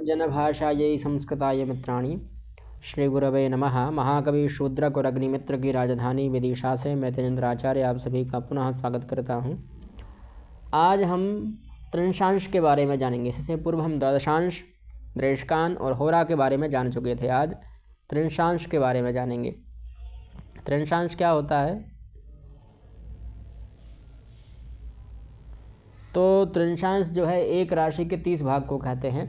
जनभाषायै संस्कृताय मित्राणि श्रीगुरवे नमः। महाकवि शूद्रक और अग्निमित्र की राजधानी विदिशा से मैं तेजेंद्र आचार्य आप सभी का पुनः स्वागत करता हूँ। आज हम त्रिंशांश के बारे में जानेंगे। इससे पूर्व हम द्वादशांश, द्रेशकान और होरा के बारे में जान चुके थे। आज त्रिंशांश के बारे में जानेंगे। त्रिंशांश क्या होता है? तो त्रिंशांश जो है एक राशि के 30 भाग को कहते हैं,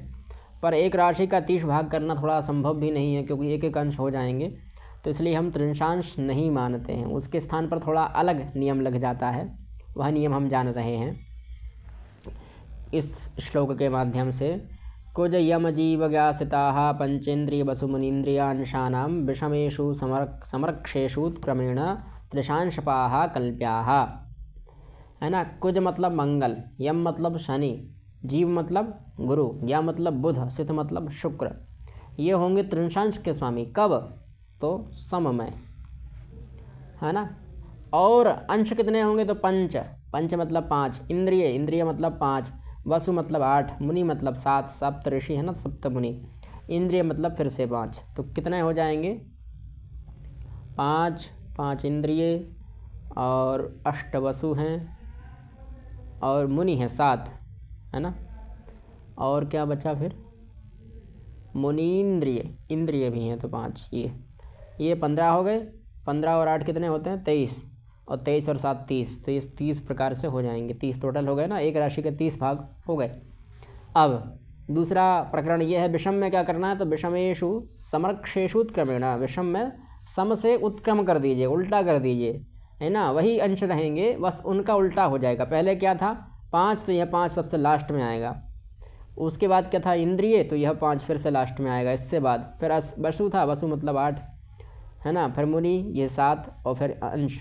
पर एक राशि का 30 भाग करना थोड़ा संभव भी नहीं है क्योंकि एक एक अंश हो जाएंगे, तो इसलिए हम त्रिंशांश नहीं मानते हैं। उसके स्थान पर थोड़ा अलग नियम लग जाता है, वह नियम हम जान रहे हैं इस श्लोक के माध्यम से। कुज यम जीव ज्ञासिताः पंचेन्द्रिय वसुमुनीन्द्रियांशानां विषमेषु समरक्षेषु क्रमेण त्रिशांशपाः कल्प्याः। है ना। कुज मतलब मंगल, यम मतलब शनि, जीव मतलब गुरु, या मतलब बुध, सिद्ध मतलब शुक्र। ये होंगे त्रिंशांश के स्वामी। कब? तो सममय, है ना। और अंश कितने होंगे? तो पंच, पंच मतलब 5, इंद्रिय, इंद्रिय मतलब 5, वसु मतलब 8, मुनि मतलब 7, सप्त ऋषि है ना, सप्त मुनि, इंद्रिय मतलब फिर से 5, तो कितने हो जाएंगे? 5, 5 इंद्रिय और 8 वसु हैं और मुनि है 7, है ना। और क्या बचा फिर? मुनीन्द्रिय, इंद्रिय भी हैं तो 5, ये 15 हो गए। 15 और 8 कितने होते हैं? 23, और 23 और 7 30, तो ये 30 प्रकार से हो जाएंगे। 30 टोटल हो गए ना, एक राशि के 30 भाग हो गए। अब दूसरा प्रकरण ये है, विषम में क्या करना है? तो विषमेषु समरक्षेषु क्रमेण, विषम में सम से उत्क्रम कर दीजिए, उल्टा कर दीजिए, है ना। वही अंश रहेंगे, बस उनका उल्टा हो जाएगा। पहले क्या था? 5, तो यह 5 सबसे लास्ट में आएगा। उसके बाद क्या था? इंद्रिय, तो यह 5 फिर से लास्ट में आएगा। इससे बाद फिर वसु था, वसु मतलब 8, है ना। फिर मुनि ये 7, और फिर अंश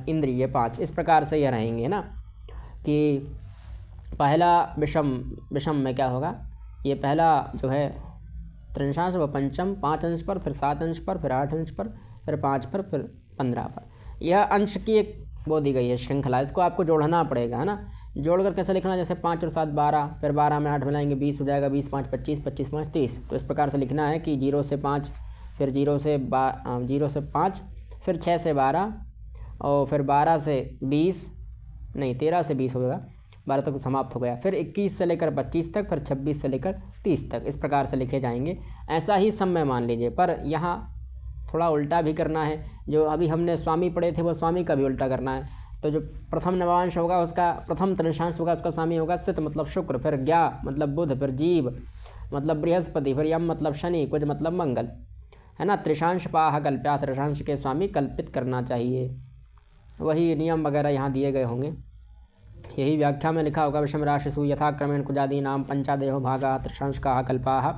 इंद्रिय ये 5। इस प्रकार से यह रहेंगे ना, कि पहला विषम में क्या होगा? ये पहला जो है त्रिंशांश व पंचम, 5 अंश पर, फिर 7 अंश पर, फिर 8 अंश पर, फिर 5 पर, फिर 15 पर। यह अंश की एक वो दी गई है श्रृंखला, इसको आपको जोड़ना पड़ेगा, है ना। जोड़कर कैसे लिखना? जैसे 5 और 7 12, फिर 12 में 8 मिलाएंगे 20 हो जाएगा, 20 5 25, 25 5 30। तो इस प्रकार से लिखना है कि 0 से 5, फिर 0 से 5, फिर 6 से 12, और फिर 12 से 20, नहीं 13 से 20 होगा, 12 तक समाप्त हो गया। फिर 21 से लेकर 25 तक, फिर 26 से लेकर 30 तक। इस प्रकार से लिखे जाएंगे। ऐसा ही सब में मान लीजिए, पर यहाँ थोड़ा उल्टा भी करना है। जो अभी हमने स्वामी पढ़े थे वो स्वामी का भी उल्टा करना है। तो जो प्रथम नवांश होगा उसका, प्रथम त्रिंशांश होगा उसका स्वामी होगा सित मतलब शुक्र, फिर ज्ञा मतलब बुध, फिर जीव मतलब बृहस्पति, फिर यम मतलब शनि, कुज मतलब मंगल, है ना। त्रिशांश पाह कल्प्या, त्रिशांश के स्वामी कल्पित करना चाहिए। वही नियम वगैरह यहाँ दिए गए होंगे, यही व्याख्या में लिखा होगा। विषम राशिषु यथाक्रमेण कुजादी नाम पंचादेहो भागा त्रिशांश का कल्पाः।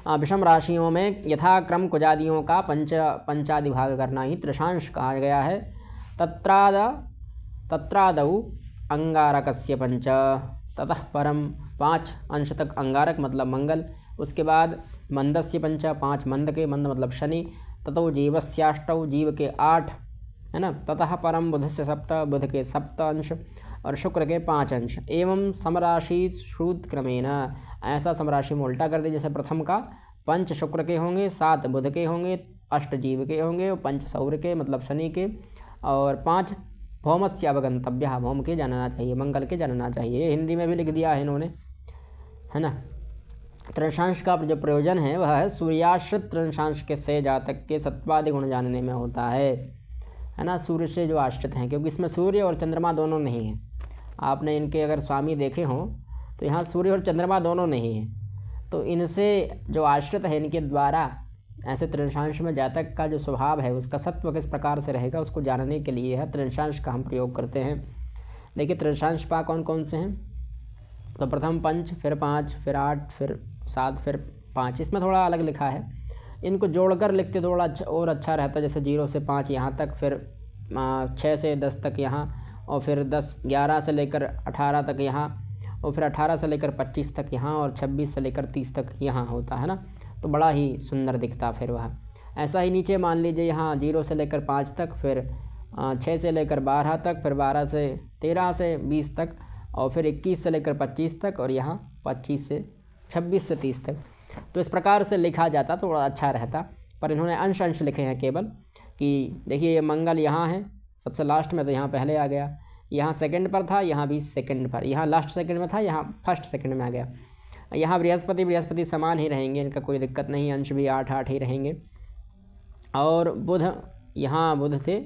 विषम राशियों में यथाक्रम कुजादियों का पंचादि भाग करना ही त्रिशांश कहा गया है। तत्रादौ अंगारकस्य पंच, ततः परम 5 अंश तक अंगारक मतलब मंगल, उसके बाद मंदस्य पंच 5 मंद के, मंद मतलब शनि, ततो जीवस्याष्टौ जीव के 8, है ना। ततः परम बुधस्य 7 बुध के 7 अंश, और शुक्र के 5 अंश। एवं समराशि श्रुत क्रमेण, ऐसा समराशि में उल्टा कर दे। जैसे प्रथम का 5 शुक्र के होंगे, 7 बुध के होंगे, 8 जीव के होंगे, 5 सौर के मतलब शनि के, और 5 भौमस्य अवगंतव्य, भौम के जानना चाहिए, मंगल के जानना चाहिए। हिंदी में भी लिख दिया है इन्होंने, है ना। त्रिशांश का जो प्रयोजन है वह है सूर्याश्रित त्रिशांश के से जातक के सत्वादि गुण जानने में होता है ना। सूर्य से जो आश्रित हैं, क्योंकि इसमें सूर्य और चंद्रमा दोनों नहीं हैं। आपने इनके अगर स्वामी देखे हों तो यहाँ सूर्य और चंद्रमा दोनों नहीं हैं, तो इनसे जो आश्रित है इनके द्वारा ऐसे त्रिशांश में जातक का जो स्वभाव है उसका सत्व किस प्रकार से रहेगा उसको जानने के लिए है त्रिशांश का हम प्रयोग करते हैं। देखिए त्रिशांश पा कौन कौन से हैं? तो प्रथम 5, फिर 5, फिर 8, फिर 7, फिर 5। इसमें थोड़ा अलग लिखा है, इनको जोड़कर लिखते थोड़ा और अच्छा रहता। जैसे 0 से 5 यहाँ तक, फिर 6 से 10 तक यहाँ, और फिर 11 से लेकर 18 तक यहाँ, और फिर 18 से लेकर 25 तक यहाँ, और 26 से लेकर 30 तक यहाँ होता है ना। तो बड़ा ही सुंदर दिखता फिर वह। ऐसा ही नीचे मान लीजिए यहाँ 0 से लेकर 5 तक, फिर 6 से लेकर 12 तक, फिर 12 से 13 से 20 तक, और फिर 21 से लेकर 25 तक, और यहाँ 25 से 26 से 30 तक। तो इस प्रकार से लिखा जाता तो थोड़ा अच्छा रहता, पर इन्होंने अंश अंश लिखे हैं केवल कि देखिए ये मंगल यहाँ है सबसे लास्ट में, तो यहाँ पहले आ गया, यहाँ सेकंड पर था, यहाँ भी सेकंड पर, यहाँ लास्ट सेकंड में था, यहाँ फर्स्ट सेकंड में आ गया। यहाँ बृहस्पति समान ही रहेंगे, इनका कोई दिक्कत नहीं, अंश भी 8 ही रहेंगे। और बुध, यहाँ बुध थे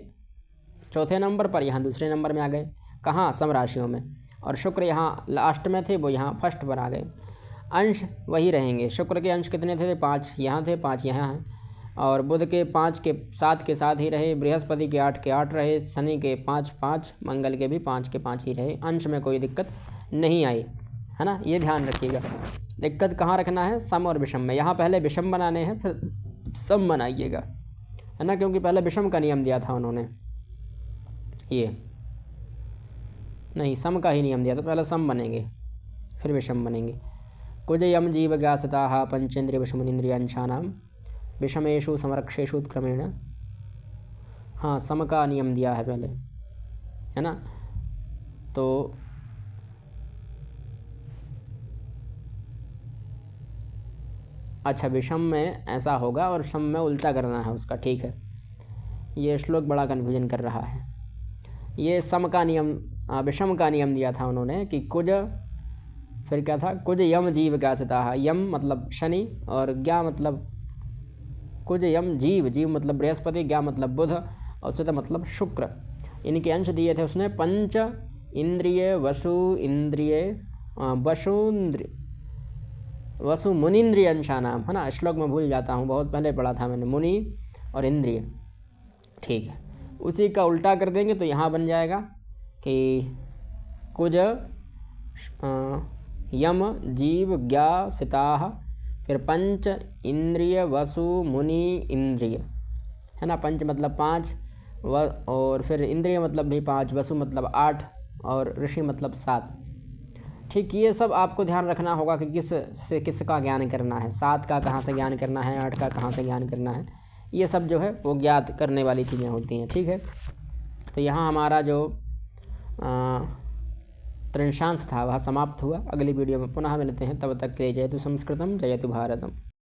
चौथे नंबर पर, यहाँ दूसरे नंबर में आ गए, कहाँ, सम राशियों में। और शुक्र यहाँ लास्ट में थे, वो यहाँ फर्स्ट पर आ गए। अंश वही रहेंगे, शुक्र के अंश कितने थे, 5 यहाँ थे, 5 यहाँ हैं। और बुध के 5 के 7 के 7 ही रहे, बृहस्पति के 8 के 8 रहे, शनि के 5 5, मंगल के भी 5 के 5 ही रहे। अंश में कोई दिक्कत नहीं आई, है ना, ये ध्यान रखिएगा। दिक्कत कहाँ रखना है, सम और विषम में। यहाँ पहले विषम बनाने हैं फिर सम बनाइएगा, है ना, क्योंकि पहले विषम का नियम दिया था उन्होंने, ये नहीं सम का ही नियम दिया, तो पहले सम बनेंगे फिर विषम बनेंगे। कुज यम जीव ज्ञासता पंचेंद्रिय विषमनिंद्रियांशानाम विषमेशु समरक्षेशु क्रमेण। हाँ, सम का नियम दिया है पहले, है ना। तो अच्छा, विषम में ऐसा होगा और सम में उल्टा करना है उसका, ठीक है। ये श्लोक बड़ा कन्फ्यूजन कर रहा है। ये सम का नियम, विषम का नियम दिया था उन्होंने कि कुज, फिर क्या था, कुज यम जीव ज्ञासता, यम मतलब शनि और ज्ञा मतलब कुज यम जीव, जीव मतलब बृहस्पति, ज्ञा मतलब बुध और सित मतलब शुक्र। इनके अंश दिए थे उसने पंच इंद्रिय वसु मुनिंद्रिय अंशानाम, है ना। श्लोक में भूल जाता हूँ, बहुत पहले पढ़ा था मैंने, मुनि और इंद्रिय, ठीक है। उसी का उल्टा कर देंगे तो यहाँ बन जाएगा कि कुज यम जीव ज्ञा सिताः, फिर पंच इंद्रिय वसु मुनि इंद्रिय, है ना। पंच मतलब 5 और फिर इंद्रिय मतलब भी 5, वसु मतलब 8 और ऋषि मतलब 7। ठीक, ये सब आपको ध्यान रखना होगा कि किस से किसका ज्ञान करना है, 7 का कहाँ से ज्ञान करना है, 8 का कहाँ से ज्ञान करना है, ये सब जो है वो ज्ञात करने वाली चीज़ें होती हैं, ठीक है। तो यहाँ हमारा जो त्रिंशांश था वह समाप्त हुआ। अगली वीडियो में पुनः मिलते हैं, तब तक के लिए जयतु संस्कृतम जयतु भारतम।